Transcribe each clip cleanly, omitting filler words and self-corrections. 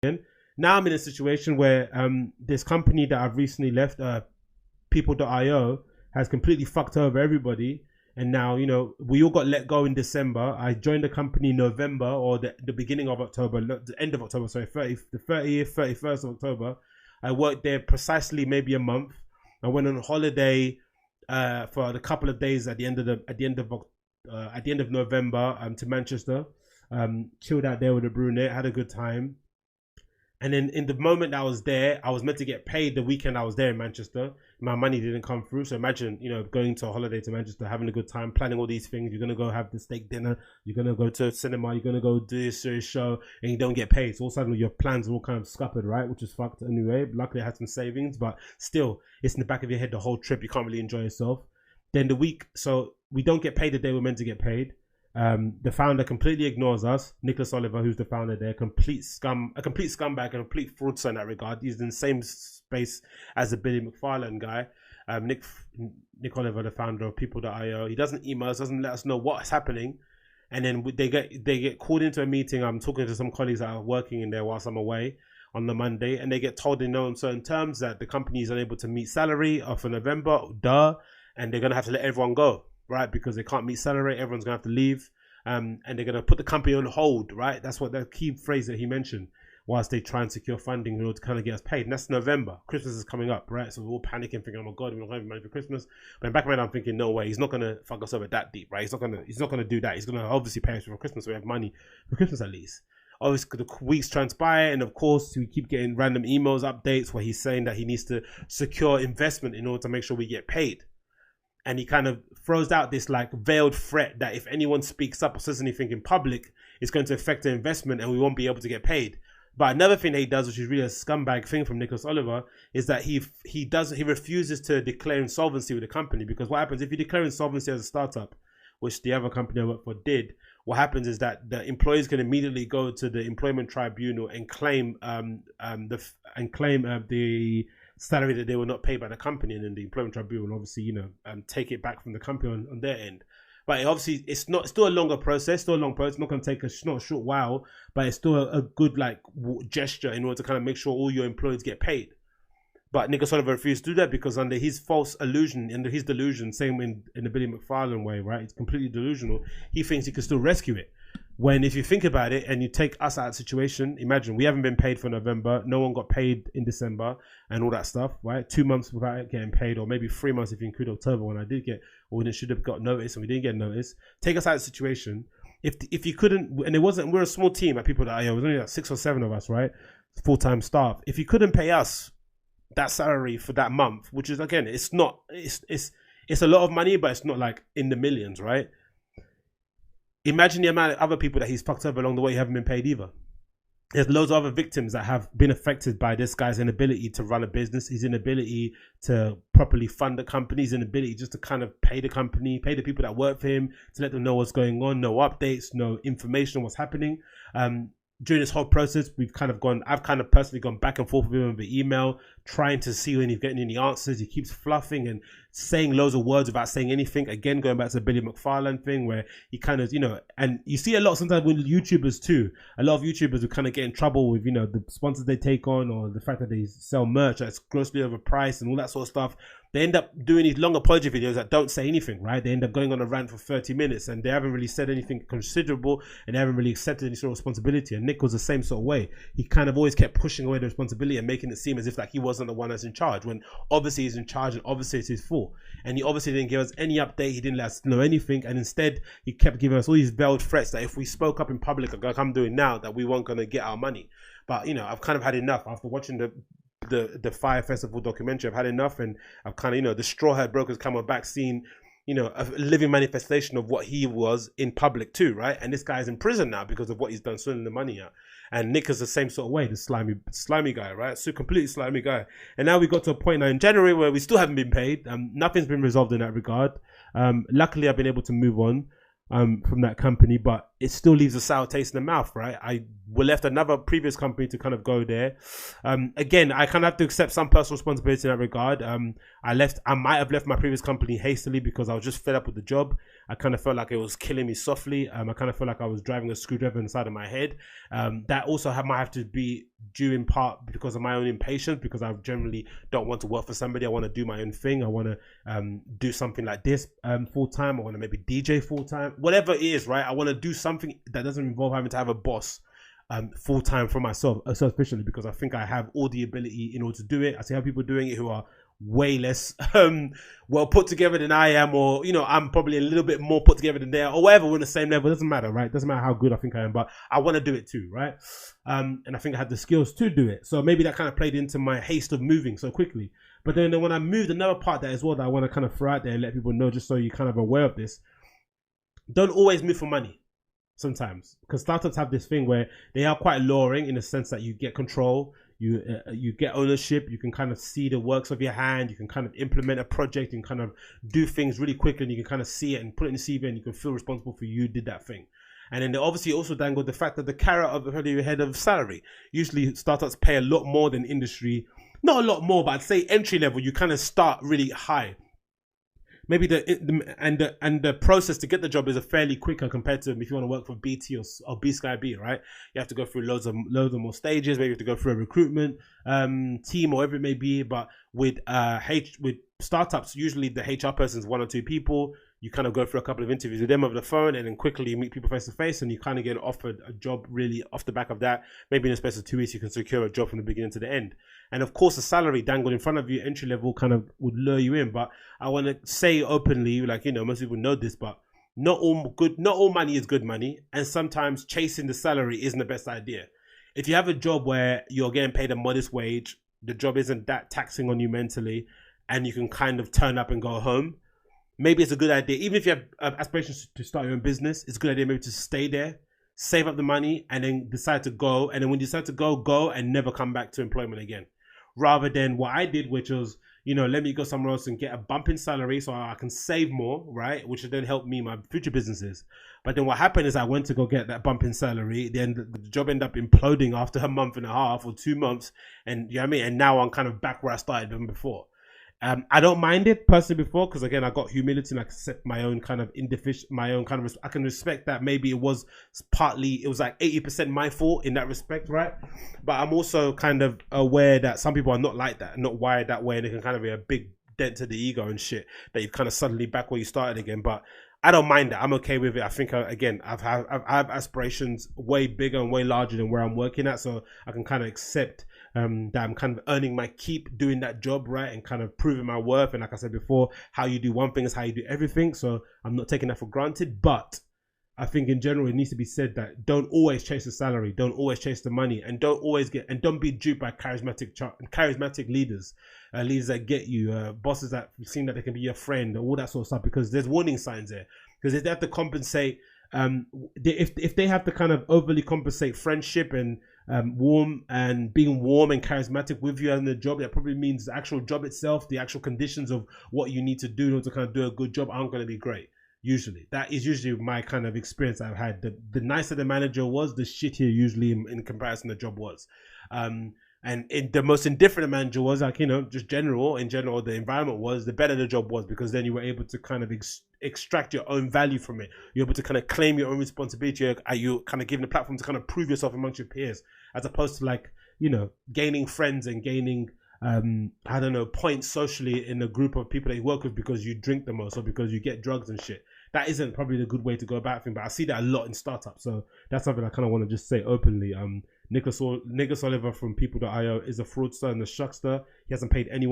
Now I'm in a situation where this company that I've recently left, people.io, has completely fucked over everybody. And now, you know, we all got let go in December. I joined the company in November, or the beginning of October, the end of October, sorry, the 30th, 31st of October. I worked there precisely maybe a month. I went on holiday for a couple of days at the end of November to Manchester. Chilled out there with a brunette, had a good time. And then in the moment that I was there, I was meant to get paid the weekend I was there in Manchester. My money didn't come through. So imagine, you know, going to a holiday to Manchester, having a good time, planning all these things. You're going to go have the steak dinner. You're going to go to a cinema. You're going to go do this show, and you don't get paid. So all of a sudden your plans are all kind of scuppered, right? Which is fucked anyway. Luckily I had some savings, but still, it's in the back of your head the whole trip. You can't really enjoy yourself. Then the week, so we don't get paid the day we're meant to get paid. The founder completely ignores us. Nicholas Oliver, who's the founder there, a complete scumbag, a complete fraudster in that regard. He's in the same space as the Billy McFarlane guy. Nick Oliver, the founder of people.io, he doesn't email us, doesn't let us know what's happening. And then they get called into a meeting. I'm talking to some colleagues that are working in there whilst I'm away on the Monday, and they get told in no uncertain terms that the company is unable to meet salary for November, and they're going to have to let everyone go. Right, because they can't meet salary, everyone's gonna have to leave, and they're gonna put the company on hold. Right, that's what the key phrase that he mentioned, whilst they try and secure funding in order to kind of get us paid. And that's November. Christmas is coming up, right? So we're all panicking, thinking, "Oh my God, we're not having money for Christmas." But in the back of my mind, I'm thinking, "No way, he's not gonna fuck us over that deep, right? He's not gonna do that. He's gonna obviously pay us for Christmas, so we have money for Christmas at least." Obviously, the weeks transpire, and of course, we keep getting random emails, updates where he's saying that he needs to secure investment in order to make sure we get paid. And he kind of throws out this like veiled threat that if anyone speaks up or says anything in public, it's going to affect the investment and we won't be able to get paid. But another thing that he does, which is really a scumbag thing from Nicholas Oliver, is that he refuses to declare insolvency with the company. Because what happens if you declare insolvency as a startup, which the other company I work for did, what happens is that the employees can immediately go to the employment tribunal and claim the salary that they were not paid by the company, and then the employment tribunal obviously, you know, take it back from the company on their end. But obviously it's still a longer process, still a long process. It's not going to take not a short while, but it's still a good like gesture in order to kind of make sure all your employees get paid. But Nicholas Oliver refused to do that because under his false illusion, under his delusion, same in the Billy McFarlane way, right? It's completely delusional. He thinks he can still rescue it. When if you think about it and you take us out of the situation, imagine we haven't been paid for November, no one got paid in December and all that stuff, right? 2 months without getting paid, or maybe 3 months if you include October when I did get, or when it should have got notice and we didn't get notice. Take us out of the situation. If you couldn't, and it wasn't, we're a small team at people.io, it was only like 6 or 7 of us, right? Full-time staff. If you couldn't pay us that salary for that month, which is again, it's a lot of money, but it's not like in the millions, right? Imagine the amount of other people that he's fucked over along the way who haven't been paid either. There's loads of other victims that have been affected by this guy's inability to run a business, his inability to properly fund the company, his inability just to kind of pay the company, pay the people that work for him, to let them know what's going on, no updates, no information on what's happening. During this whole process, I've kind of personally gone back and forth with him over email, trying to see when he's getting any answers. He keeps fluffing and saying loads of words without saying anything. Again, going back to the Billy McFarlane thing where he kind of, you know, and you see a lot sometimes with YouTubers too. A lot of YouTubers who kind of get in trouble with, you know, the sponsors they take on, or the fact that they sell merch that's grossly overpriced and all that sort of stuff. They end up doing these long apology videos that don't say anything, right? They end up going on a rant for 30 minutes and they haven't really said anything considerable and they haven't really accepted any sort of responsibility. And Nick was the same sort of way. He kind of always kept pushing away the responsibility and making it seem as if like he wasn't the one that's in charge, when obviously he's in charge and obviously it's his fault. And he obviously didn't give us any update. He didn't let us know anything. And instead he kept giving us all these veiled threats that if we spoke up in public, like I'm doing now, that we weren't going to get our money. But, you know, I've kind of had enough after watching the Fire Festival documentary. I've had enough, and I've kind of, you know, the straw hat brokers come back, seen, you know, a living manifestation of what he was in public too, right? And this guy's in prison now because of what he's done, stealing the money out. And Nick is the same sort of way, the slimy guy, right? So completely slimy guy. And now we got to a point now in January where we still haven't been paid. Nothing's been resolved in that regard. Luckily, I've been able to move on from that company, but it still leaves a sour taste in the mouth, right? We left another previous company to kind of go there. Again, I kind of have to accept some personal responsibility in that regard. I might have left my previous company hastily because I was just fed up with the job. I kind of felt like it was killing me softly. I kind of felt like I was driving a screwdriver inside of my head. That also might have to be due in part because of my own impatience, because I generally don't want to work for somebody. I want to do my own thing. I want to do something like this full time. I want to maybe DJ full time, whatever it is, right? I want to do something that doesn't involve having to have a boss full time for myself, selfishly, because I think I have all the ability in order to do it. I see how people doing it who are way less well put together than I am, or you know, I'm probably a little bit more put together than they are, or whatever. We're on the same level. It doesn't matter, right? It doesn't matter how good I think I am, but I want to do it too, right? And I think I had the skills to do it. So maybe that kind of played into my haste of moving so quickly. But then when I moved, another part that as well that I want to kind of throw out there and let people know, just so you're kind of aware of this: don't always move for money. Sometimes, because startups have this thing where they are quite luring in the sense that you get control, you get ownership, you can kind of see the works of your hand, you can kind of implement a project and kind of do things really quickly, and you can kind of see it and put it in the CV, and you can feel responsible for you did that thing. And then they obviously also dangle the fact that the carrot of the head of salary. Usually startups pay a lot more than industry, not a lot more, but I'd say entry level, you kind of start really high. Maybe the process to get the job is a fairly quicker compared to if you want to work for BT or B Sky B, right? You have to go through loads of more stages. Maybe you have to go through a recruitment team or whatever it may be. But with startups, usually the HR person is 1 or 2 people. You kind of go through a couple of interviews with them over the phone, and then quickly you meet people face to face, and you kind of get offered a job really off the back of that. Maybe in a space of 2 weeks, you can secure a job from the beginning to the end. And of course, the salary dangled in front of you, entry level, kind of would lure you in. But I want to say openly, like, you know, most people know this, but not all money is good money, and sometimes chasing the salary isn't the best idea. If you have a job where you're getting paid a modest wage, the job isn't that taxing on you mentally, and you can kind of turn up and go home, maybe it's a good idea. Even if you have aspirations to start your own business, it's a good idea maybe to stay there, save up the money, and then decide to go. And then when you decide to go and never come back to employment again. Rather than what I did, which was, you know, let me go somewhere else and get a bump in salary so I can save more, right? Which would then help me, my future businesses. But then what happened is I went to go get that bump in salary. Then the job ended up imploding after a month and a half or 2 months. And you know what I mean? And now I'm kind of back where I started than before. I don't mind it personally before, because again, I got humility and I accept my own kind of I can respect that maybe it was like 80% my fault in that respect, right? But I'm also kind of aware that some people are not like that, not wired that way, and it can kind of be a big dent to the ego and shit, that you're kind of suddenly back where you started again. But I don't mind that. I'm okay with it. I think, again, I have aspirations way bigger and way larger than where I'm working at, so I can kind of accept that I'm kind of earning my keep doing that job, right, and kind of proving my worth. And like I said before, how you do one thing is how you do everything, so I'm not taking that for granted. But I think in general, it needs to be said that don't always chase the salary, don't always chase the money, and don't be duped by charismatic leaders, leaders that get you, bosses that seem that they can be your friend, all that sort of stuff, because there's warning signs there. Because if they have to compensate, if they have to kind of overly compensate friendship and being warm and charismatic with you in the job, that probably means the actual job itself, the actual conditions of what you need to do in order to kind of do a good job aren't going to be great. Usually, that is usually my kind of experience I've had. The nicer the manager was, the shittier usually in comparison the job was. And the most indifferent the manager was, like, you know, just in general, the environment was, the better the job was, because then you were able to kind of extract your own value from it. You're able to kind of claim your own responsibility. You're kind of given a platform to kind of prove yourself amongst your peers, as opposed to, like, you know, gaining friends and gaining I don't know, points socially in a group of people that you work with because you drink the most or because you get drugs and shit. That isn't probably the good way to go about things, but I see that a lot in startups. So that's something I kind of want to just say openly. Nicholas Oliver from People.io is a fraudster and a shuckster. He hasn't paid any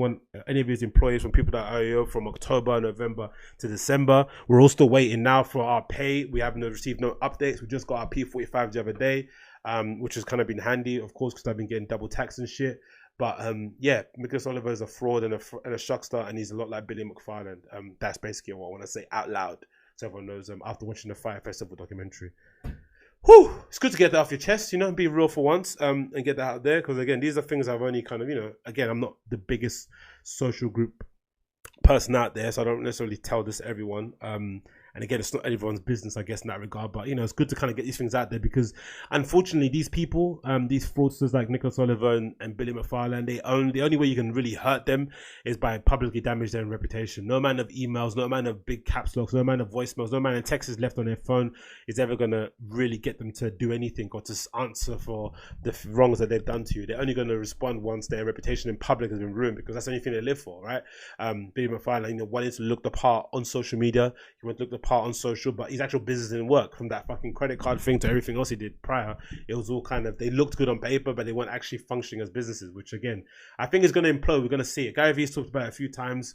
of his employees from People.io from October, November to December. We're all still waiting now for our pay. We haven't received no updates. We just got our P45 the other day, which has kind of been handy, of course, because I've been getting double tax and shit. But yeah, Nicholas Oliver is a fraud and a shuckster, and he's a lot like Billy McFarland. That's basically what I want to say out loud, so everyone knows. After watching the Fire Festival documentary, whew, it's good to get that off your chest, you know, be real for once, and get that out there. Because again, these are things I've only kind of, you know, again, I'm not the biggest social group person out there, so I don't necessarily tell this to everyone. And And again, it's not everyone's business, I guess, in that regard. But it's good to kind of get these things out there because, unfortunately, these people, these fraudsters like Nicholas Oliver and Billy McFarlane, the only way you can really hurt them is by publicly damage their reputation. No amount of emails, no amount of big caps locks, no amount of voicemails, no amount of texts left on their phone is ever gonna really get them to do anything or to answer for the wrongs that they've done to you. They're only going to respond once their reputation in public has been ruined, because that's the only thing they live for, right? Billy McFarlane, wanted to look the part on social media. He wanted to look the part on social, but his actual business didn't work. From that fucking credit card thing to everything else he did prior, it was all kind of, they looked good on paper, but they weren't actually functioning as businesses, which again, I think is going to implode. We're going to see it. Gary Vee's talked about it a few times.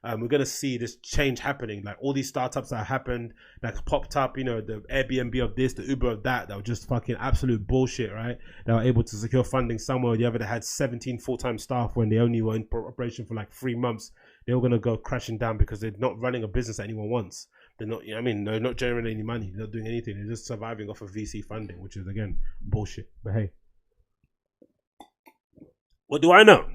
We're going to see this change happening. Like all these startups that happened, that popped up, the Airbnb of this, the Uber of that were just fucking absolute bullshit, right? They were able to secure funding somewhere or the other. They had 17 full-time staff when they only were in operation for like 3 months. They were going to go crashing down because they're not running a business that anyone wants. They're not, they're not generating any money. They're not doing anything. They're just surviving off of VC funding, which is, again, bullshit. But hey, what do I know?